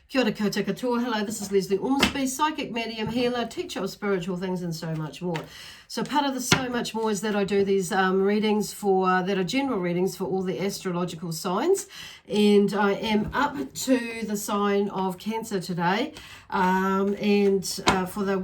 Kia ora koutou katoa. Hello, this is Lesley Ormsby, psychic medium, healer, teacher of spiritual things and so much more. So part of the so much more is that I do these readings that are general readings for all the astrological signs. And I am up to the sign of Cancer today. For the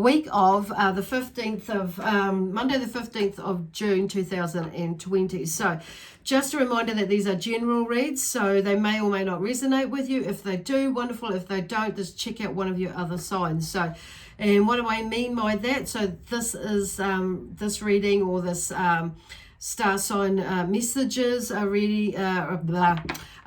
week of the 15th of Monday the 15th of June 2020. So just a reminder that these are general reads, so they may or may not resonate with you. If they do, wonderful. If they don't, just check out one of your other signs. So, and what do I mean by that? So this is this reading or this star sign messages are really are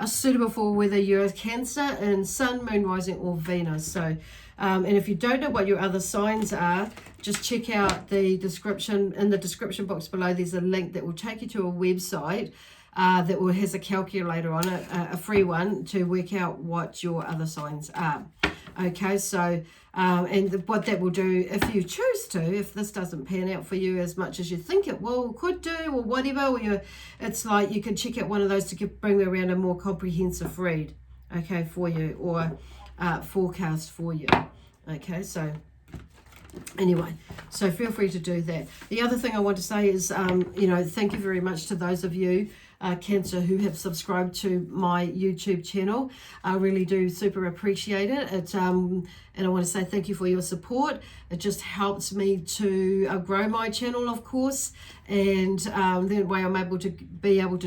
suitable for whether you're a Cancer and Sun, Moon, Rising or Venus. So and if you don't know what your other signs are, just check out the description. In the description box below, there's a link that will take you to a website that has a calculator on it, a free one, to work out what your other signs are. Okay, so what that will do, if you choose to, if this doesn't pan out for you as much as you think it could do, or whatever, or it's like you can check out one of those to bring around a more comprehensive read, okay, for you, or forecast for you. Okay, so anyway, so feel free to do that. The other thing I want to say is, thank you very much to those of you, Cancer, who have subscribed to my YouTube channel. I really do super appreciate it. And I want to say thank you for your support. It just helps me to grow my channel, of course, and that way I'm able to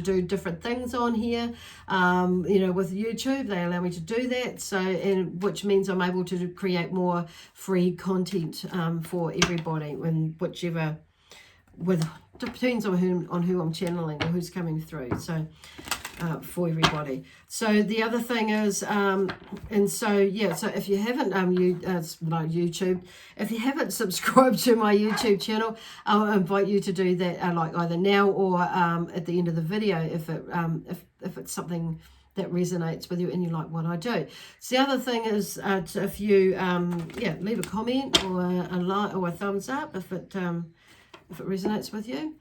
do different things on here. With YouTube, they allow me to do that. So, and which means I'm able to create more free content for everybody, and depends on who I'm channeling or who's coming through. So for everybody. So the other thing is, so if you haven't YouTube, if you haven't subscribed to my YouTube channel, I'll invite you to do that, like either now or at the end of the video, if it's something that resonates with you and you like what I do. So the other thing is, if you leave a comment or a like or a thumbs up if it resonates with you.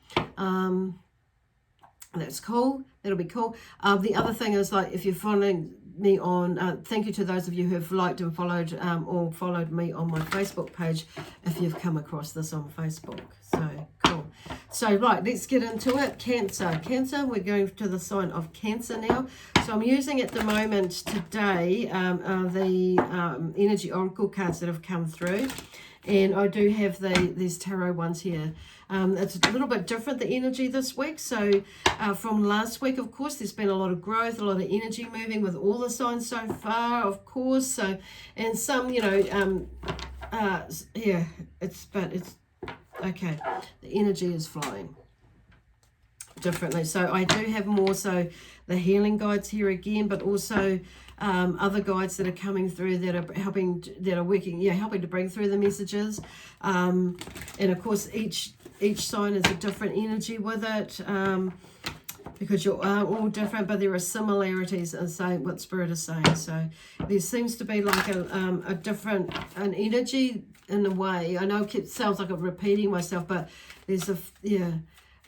That's cool. That'll be cool. The other thing is, like, if you're following me on, thank you to those of you who have liked and followed or followed me on my Facebook page if you've come across this on Facebook. So cool. So right, let's get into it. Cancer, we're going to the sign of Cancer now. So I'm using at the moment today the energy oracle cards that have come through. And I do have these tarot ones here. It's a little bit different, the energy this week. So from last week, of course, there's been a lot of growth, a lot of energy moving with all the signs so far, of course. So, and some, it's okay. The energy is flowing differently. So I do have more so the healing guides here again, but also other guides that are coming through that are helping to bring through the messages. And of course, each sign is a different energy with it, because you're all different, but there are similarities in saying what Spirit is saying. So there seems to be like an energy in a way. I know it sounds like I'm repeating myself, but there's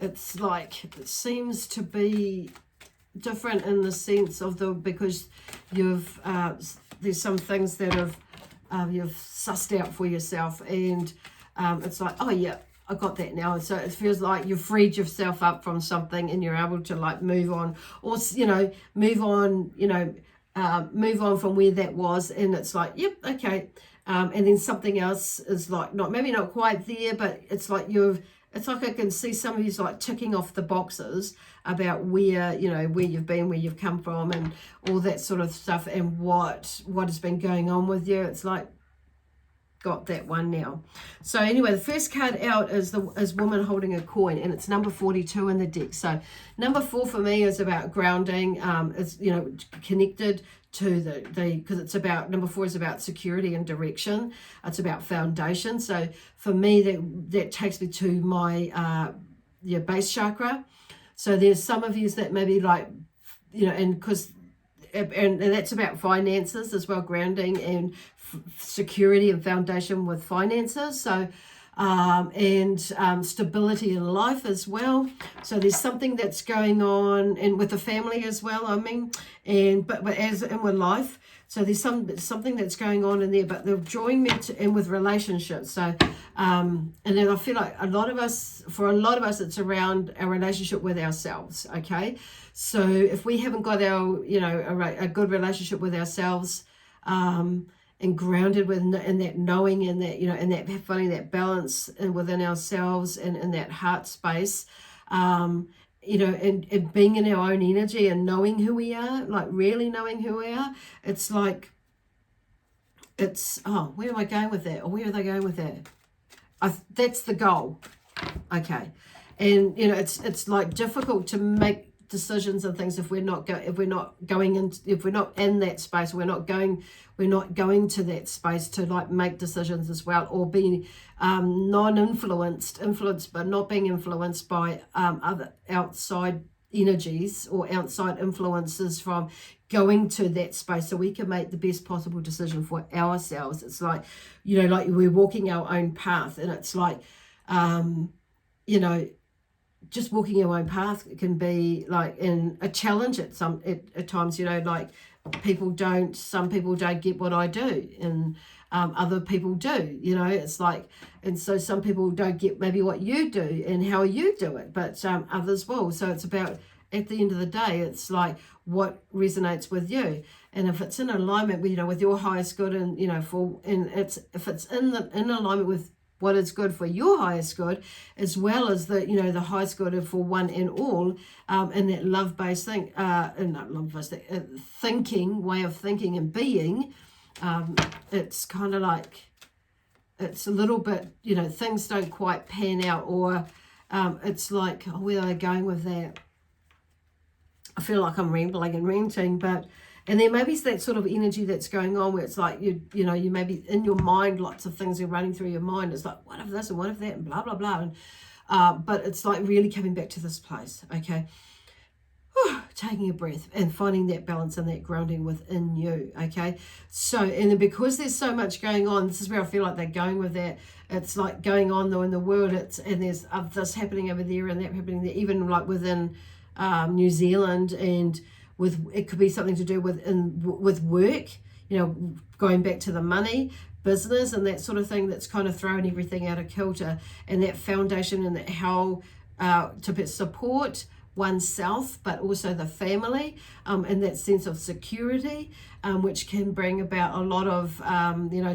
it's like, it seems to be different in the sense of because you've there's some things that you've sussed out for yourself, and it's like, oh yeah, I got that now. So it feels like you've freed yourself up from something and you're able to like move on, or move on from where that was, and it's like, yep, okay, and then something else is like maybe not quite there, but it's like it's like I can see some of you's like ticking off the boxes about where you've been, where you've come from, and all that sort of stuff, and what has been going on with you. It's like, got that one now. So anyway, the first card out is woman holding a coin, and it's number 42 in the deck. So number 4 for me is about grounding. It's connected to because it's about, number 4 is about security and direction. It's about foundation. So for me, that takes me to my base chakra. So there's some of you that maybe like, and that's about finances as well, grounding and security and foundation with finances. So and stability in life as well. So there's something that's going on, and with the family as well, I mean, but as in with life. So there's something that's going on in there, but they're drawing me in with relationships. So, and then I feel like for a lot of us, it's around our relationship with ourselves. Okay, so if we haven't got our, a good relationship with ourselves, and grounded in that knowing, and that, and that finding that balance within ourselves and in that heart space, and being in our own energy and knowing who we are, like really knowing who we are. It's like, where am I going with that? Or where are they going with that? That's the goal. Okay. And, it's like difficult to make decisions and things if we're not in that space. We're not going to that space to like make decisions as well, or being influenced but not being influenced by other outside energies or outside influences, from going to that space so we can make the best possible decision for ourselves. It's like, like we're walking our own path, and it's like, just walking our own path can be like in a challenge at times, like some people don't get what I do, and other people do, it's like, and so some people don't get maybe what you do and how you do it, but others will. So it's about, at the end of the day, it's like what resonates with you, and if it's in alignment with, with your highest good, and if it's in alignment with what is good for your highest good, as well as the, the highest good for one and all, and that love-based thing, thinking, way of thinking and being, it's kind of like, it's a little bit, things don't quite pan out, or it's like, where are they going with that? I feel like I'm rambling and ranting, but, and then maybe it's that sort of energy that's going on where it's like, you maybe in your mind, lots of things are running through your mind. It's like, what if this and what if that and blah, blah, blah. And, but it's like really coming back to this place, okay? Taking a breath and finding that balance and that grounding within you, okay? So, and then because there's so much going on, this is where I feel like they're going with that. It's like going on though in the world, and there's this happening over there and that happening there, even like within New Zealand, and it could be something to do with work, going back to the money, business, and that sort of thing, that's kind of throwing everything out of kilter, and that foundation, and that how to support oneself, but also the family, and that sense of security, which can bring about a lot of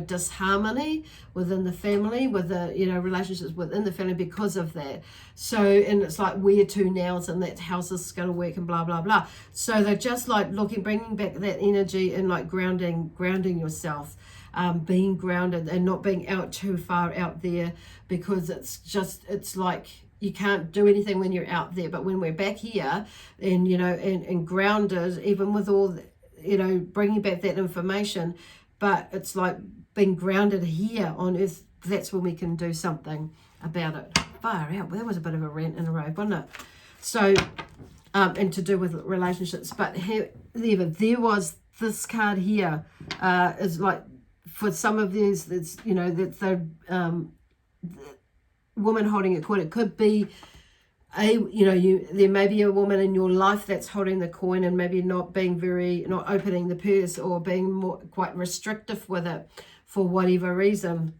disharmony within the family, with the relationships within the family because of that. So, and it's like, where to now, and that how's this going to work, and blah blah blah. So they're just like bringing back that energy, and like grounding yourself, being grounded and not being out too far out there, because it's like, you can't do anything when you're out there, but when we're back here, and and grounded, even with all bringing back that information, but it's like being grounded here on earth, that's when we can do something about it. Far out, that was a bit of a rant in a row, wasn't it? So and to do with relationships, but there was this card here, is like, for some of these, it's that's the woman holding a coin. It could be there may be a woman in your life that's holding the coin, and maybe not opening the purse, or being quite restrictive with it for whatever reason.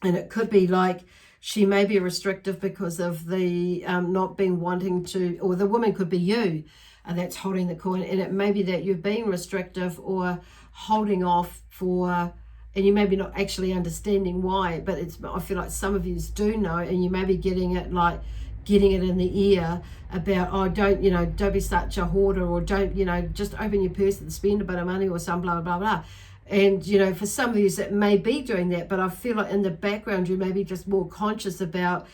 And it could be like, she may be restrictive because of the not being wanting to, or the woman could be you, and that's holding the coin, and it may be that you've been restrictive or holding off for, and you may be not actually understanding why, but I feel like some of you do know, and you may be getting it in the ear about, don't be such a hoarder, or don't, just open your purse and spend a bit of money, or some blah, blah, blah. And, for some of you, it may be doing that, but I feel like in the background, you may be just more conscious about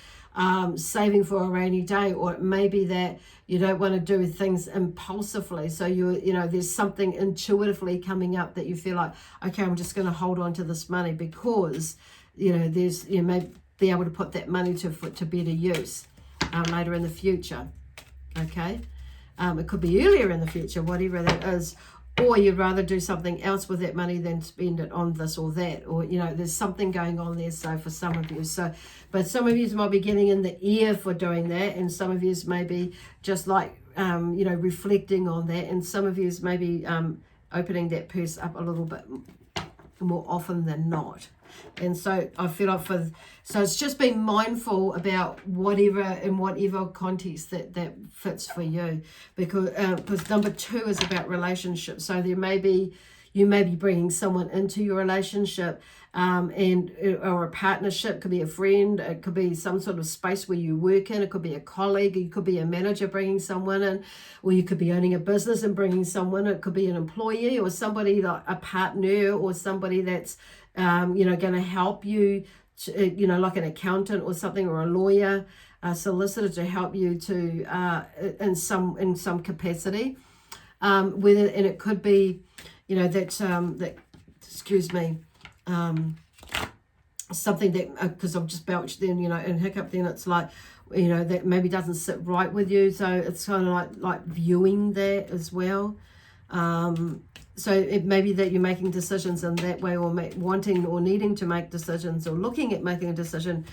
saving for a rainy day, or it may be that you don't want to do things impulsively. So there's something intuitively coming up that you feel like, okay, I'm just going to hold on to this money, because there's, you may be able to put that money to better use later in the future. Okay, it could be earlier in the future, whatever that is. or you'd rather do something else with that money than spend it on this or that, or there's something going on there. So for some of you, but some of you might be getting in the ear for doing that, and some of you may be just like reflecting on that, and some of you may be opening that purse up a little bit more often than not. And so I feel like so it's just being mindful about whatever context that fits for you, because number 2 is about relationships. So you may be bringing someone into your relationship, or a partnership. It could be a friend, it could be some sort of space where you work in, it could be a colleague, it could be a manager bringing someone in, or you could be owning a business and bringing someone. It could be an employee or somebody like a partner, or somebody that's going to help you, like an accountant or something, or a lawyer, a solicitor, to help you to in some capacity. And it could be, that excuse me, something that, because I've just belched then, and hiccup, then it's like, that maybe doesn't sit right with you. So it's kind of like viewing that as well. So it may be that you're making decisions in that way, or wanting or needing to make decisions, or looking at making a decision,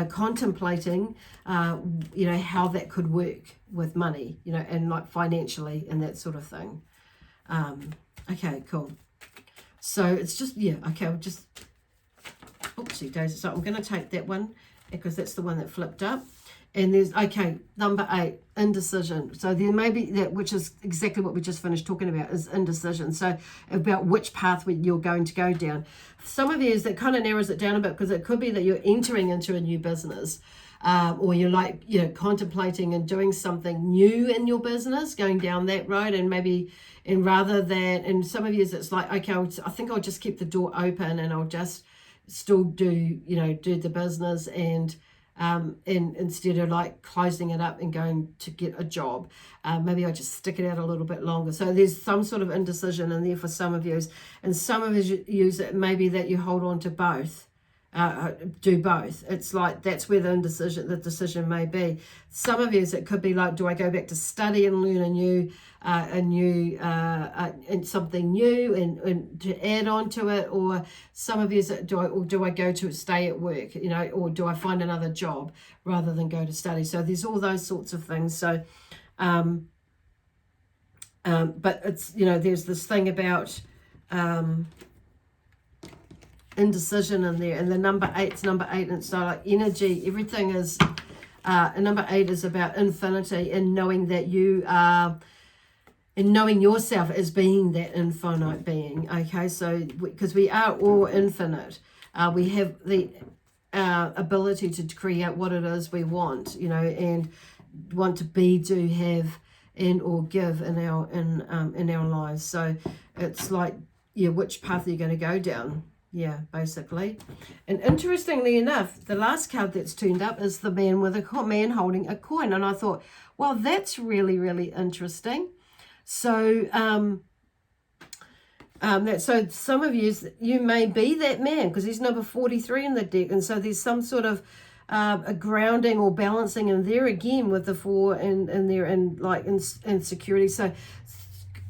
contemplating, how that could work with money, and like financially and that sort of thing. Okay, cool. So it's just, okay, I'll just, oopsie daisy. So I'm going to take that one because that's the one that flipped up. And there's, okay, number 8, indecision. So there may be that, which is exactly what we just finished talking about, is indecision. So about which path you're going to go down. Some of you, that kind of narrows it down a bit, because it could be that you're entering into a new business, or you're like, contemplating and doing something new in your business, going down that road, and maybe, and rather than, and some of you, it's like, okay, I think I'll just keep the door open, and I'll just still do the business, and instead of like closing it up and going to get a job, maybe I just stick it out a little bit longer. So there's some sort of indecision in there for some of you, and some of you use it maybe that you hold on to both. Do both. It's like that's where the decision may be. Some of you, it could be like, do I go back to study and learn and something new and to add on to it, or some of you, do I go to stay at work, or do I find another job rather than go to study? So there's all those sorts of things. So, but it's there's this thing about indecision in there, and the number 8's number 8, and so like energy, everything is and number 8 is about infinity, and knowing that you are, and knowing yourself as being that infinite being. Okay, so because we are all infinite, we have the ability to create what it is we want, and want to be, do, have, and or give in our lives. So it's like, which path are you going to go down? Basically. And interestingly enough, the last card that's turned up is the man with a man holding a coin, and I thought, well, that's really, really interesting. So so some of you may be that man, because he's number 43 in the deck, and so there's some sort of a grounding or balancing in there again with the 4 and there, and like in security. So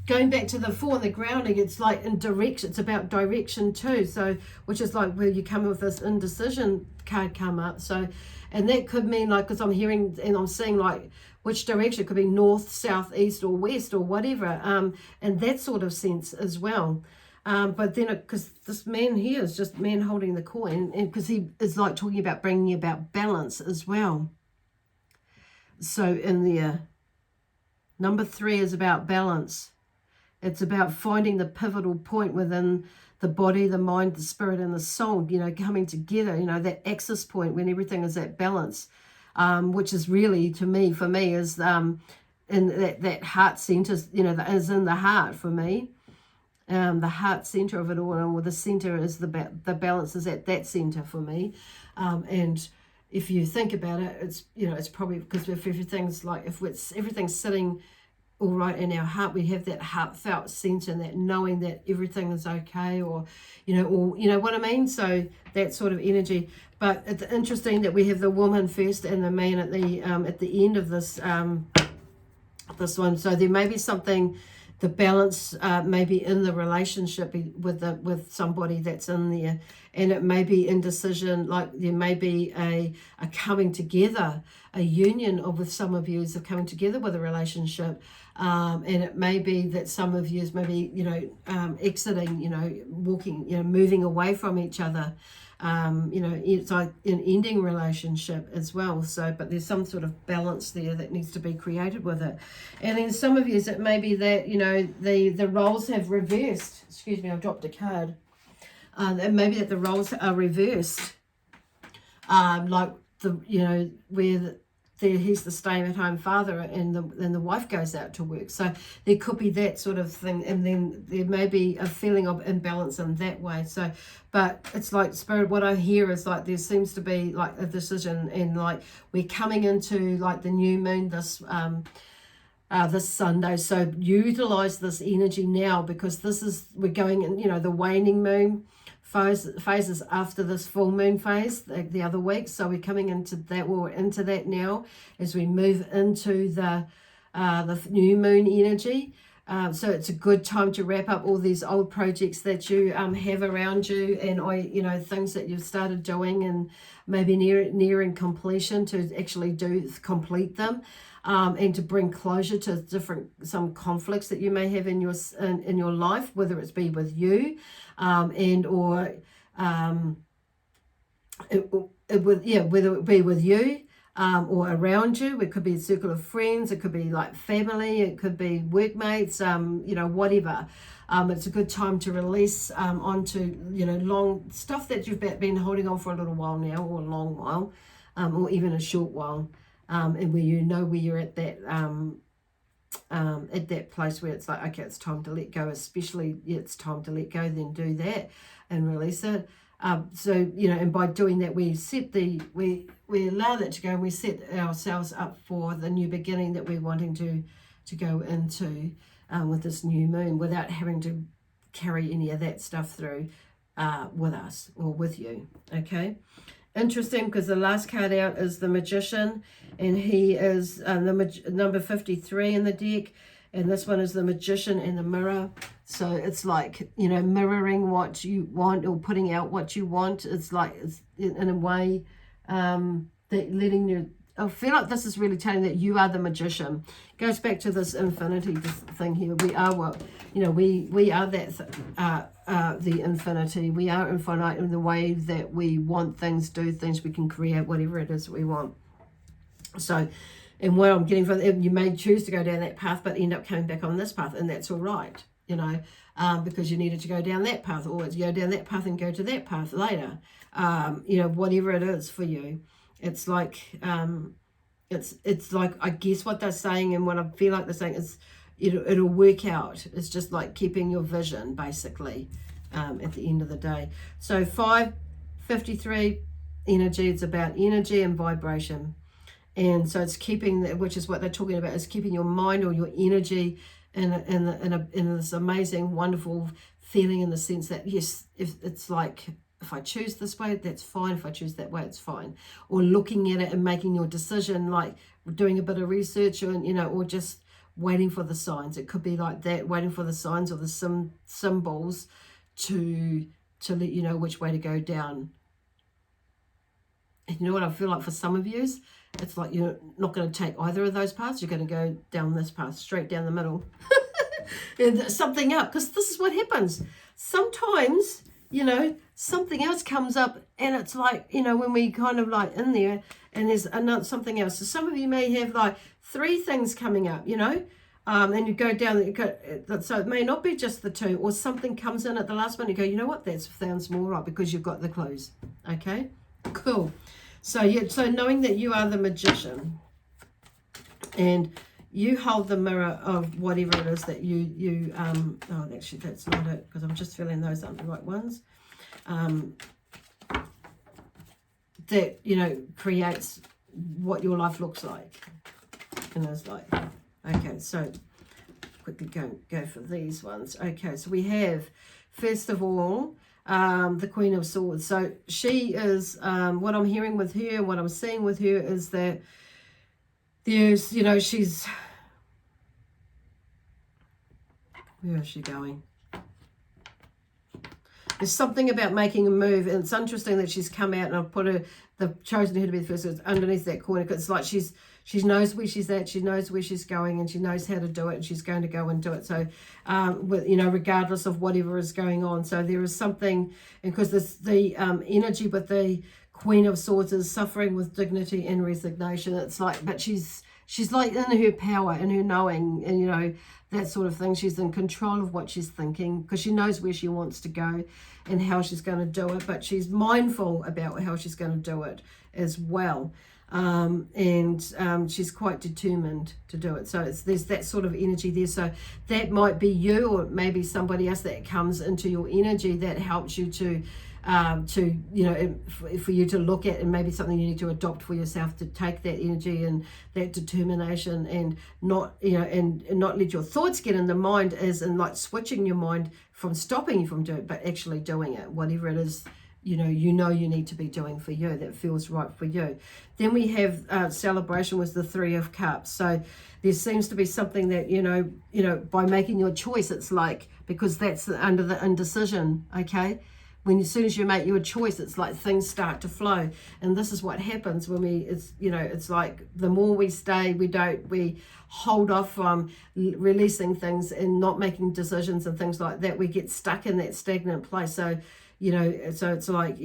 going back to the 4 and the grounding, it's like in direction, it's about direction too. So, which is like where you come with this indecision card come up. So, and that could mean like, because I'm hearing and I'm seeing like which direction, it could be north, south, east, or west, or whatever, and that sort of sense as well. But then, because this man here is just man holding the coin, and because he is like talking about bringing about balance as well. So in there, number 3 is about balance. It's about finding the pivotal point within the body, the mind, the spirit, and the soul, coming together, that axis point when everything is at balance, which is really, for me, is in that heart center, that is in the heart for me. The heart center of it all, or the center is the balance is at that center for me. And if you think about it, it's, it's probably because if everything's sitting all right in our heart, we have that heartfelt sense, and that knowing that everything is okay, or what I mean. So that sort of energy. But it's interesting that we have the woman first and the man at the end of this this one. So there may be something the balance maybe in the relationship with somebody that's in there, and it may be indecision. Like there may be a coming together, a union of with some of you is coming together with a relationship, and it may be that some of you is maybe exiting, walking, moving away from each other. It's like an ending relationship as well. So, but there's some sort of balance there that needs to be created with it. And then some of you, it may be that, the roles have reversed. Excuse me, I've dropped a card. And maybe that the roles are reversed. Like where he's the stay-at-home father and the wife goes out to work. So there could be that sort of thing, and then there may be a feeling of imbalance in that way. So, but it's like Spirit, what I hear is like there seems to be like a decision, and like we're coming into like the new moon this Sunday. So utilize this energy now, because we're going in, the waning moon phases after this full moon phase the other week. So we're coming into that now as we move into the new moon energy. So it's a good time to wrap up all these old projects that you have around you, and things that you've started doing and maybe nearing completion, to actually complete them. And to bring closure to some conflicts that you may have in your life, whether it's be with you, whether it be with you or around you. It could be a circle of friends, it could be like family, it could be workmates, whatever. It's a good time to release onto long stuff that you've been holding on for a little while now, or a long while, or even a short while. And where you're at that place where it's like, okay, it's time to let go. Especially it's time to let go, then do that and release it. And by doing that, we allow that to go, and we set ourselves up for the new beginning that we're wanting to go into with this new moon, without having to carry any of that stuff through with us or with you. Okay. Interesting, because the last card out is the Magician, and he is number 53 in the deck, and this one is the Magician and the Mirror. So it's like, mirroring what you want, or putting out what you want. It's like, it's in a way that letting you, I feel like this is really telling that you are the Magician. It goes back to this infinity thing here. We are what, we are that the infinity. We are infinite in the way that we want things, do things. We can create whatever it is we want. So, and what I'm getting from it, you may choose to go down that path, but end up coming back on this path, and that's all right, because you needed to go down that path, or you go down that path and go to that path later. Whatever it is for you. It's like, it's like, I guess what they're saying, and what I feel like they're saying is, it'll work out. It's just like keeping your vision, basically, at the end of the day. So 553 energy, it's about energy and vibration. And so it's keeping, which is what they're talking about, is keeping your mind or your energy in this amazing, wonderful feeling, in the sense that, yes, if I choose this way, that's fine. If I choose that way, it's fine. Or looking at it and making your decision, like doing a bit of research, or just waiting for the signs. It could be like that, waiting for the signs or the symbols to let you know which way to go down. And you know what I feel like for some of you? It's like you're not going to take either of those paths. You're going to go down this path, straight down the middle. And something up, because this is what happens. Sometimes, something else comes up, and it's like, when we kind of like in there, and there's another something else. So some of you may have like 3 things coming up, and you go down, so it may not be just the 2, or something comes in at the last minute, you go, you know what, that sounds more right, because you've got the clues. Okay, cool. So so knowing that you are the Magician, and you hold the mirror of whatever it is that you oh, actually that's not it, because I'm just feeling those aren't the right ones. That creates what your life looks like. And it's like, okay, so quickly go for these ones. Okay, so we have, first of all, the Queen of Swords. So she is, what I'm hearing with her, what I'm seeing with her is that there's, she's Where is she going? There's something about making a move, and it's interesting that she's come out, and I've put the chosen her to be the first. It's underneath that corner. It's like she knows where she's at, she knows where she's going, and she knows how to do it, and she's going to go and do it. So, regardless of whatever is going on. So there is something, and because the energy with the Queen of Swords is suffering with dignity and resignation. It's like, but she's like in her power, in her knowing, and that sort of thing. She's in control of what she's thinking because she knows where she wants to go and how she's going to do it, but she's mindful about how she's going to do it as well. She's quite determined to do it. So there's that sort of energy there. So that might be you, or maybe somebody else that comes into your energy that helps you to for you to look at, and maybe something you need to adopt for yourself, to take that energy and that determination, and not and not let your thoughts get in the mind, as in like switching your mind from stopping you from doing it, but actually doing it, whatever it is you need to be doing for you that feels right for you. Then we have celebration with the Three of Cups. So there seems to be something that by making your choice, it's like, because that's under the indecision, okay? As soon as you make your choice, it's like things start to flow. And this is what happens when it's like the more we stay, we hold off from releasing things and not making decisions and things like that. We get stuck in that stagnant place. So, so it's like,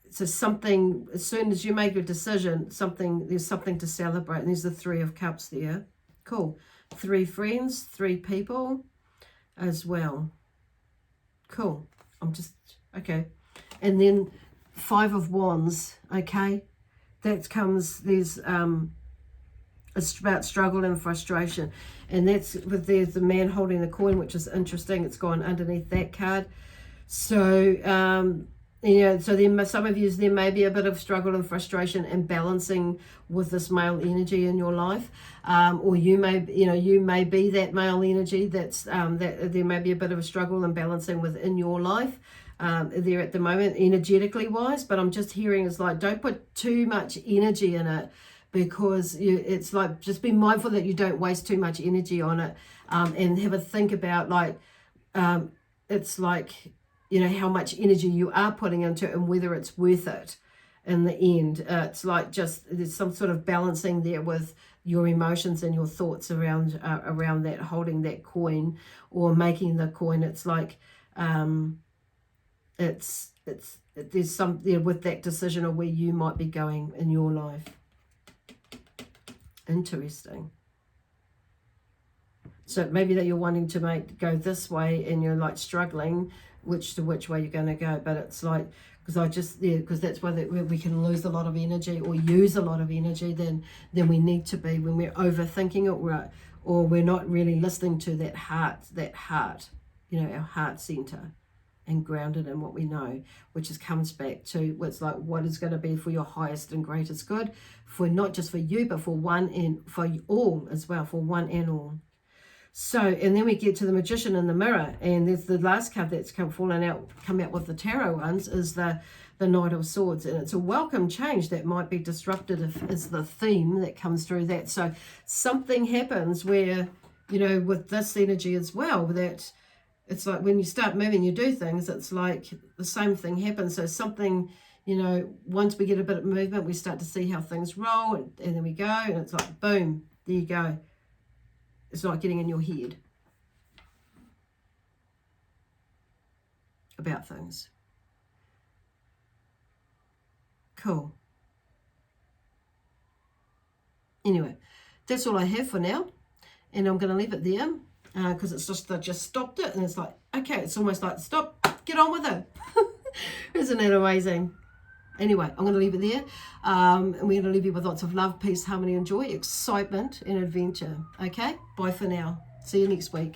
so something, as soon as you make a decision, there's something to celebrate. And there's the Three of Cups there. Cool. 3 friends, 3 people as well. Cool. Okay, and then 5 of Wands, okay, that comes, it's about struggle and frustration, and there's the man holding the coin, which is interesting. It's gone underneath that card. So so then some of you, there may be a bit of struggle and frustration and balancing with this male energy in your life, or you may be that male energy that there may be a bit of a struggle and balancing within your life there at the moment, energetically wise. But I'm just hearing it's like, don't put too much energy in it, because it's like, just be mindful that you don't waste too much energy on it, and have a think about it's like, how much energy you are putting into it and whether it's worth it in the end. It's like, there's some sort of balancing there with your emotions and your thoughts around that, holding that coin or making the coin. It's like, there's something with that decision of where you might be going in your life. Interesting. So maybe that you're wanting to go this way, and you're like struggling which way you're going to go. But it's like, because that's why we can lose a lot of energy or use a lot of energy than we need to be when we're overthinking it, or we're not really listening to that heart, our heart center, and grounded in what we know, which comes back to what's like, what is going to be for your highest and greatest good, for not just for you, but for one and for all as well, for one and all. So, and then we get to the Magician in the Mirror, and there's the last card that's come out with the tarot ones is the Knight of Swords, and it's a welcome change that might be disruptive is the theme that comes through that. So something happens where, with this energy as well, that it's like when you start moving, you do things, it's like the same thing happens. So something, once we get a bit of movement, we start to see how things roll, and then we go, and it's like, boom, there you go. It's not getting in your head about things. Cool. Anyway, that's all I have for now, and I'm going to leave it there because it's just, I just stopped it, and it's like, okay, it's almost like, stop, get on with it. Isn't that amazing? Anyway, I'm going to leave it there, and we're going to leave you with lots of love, peace, harmony, and joy, excitement, and adventure. Okay, bye for now. See you next week.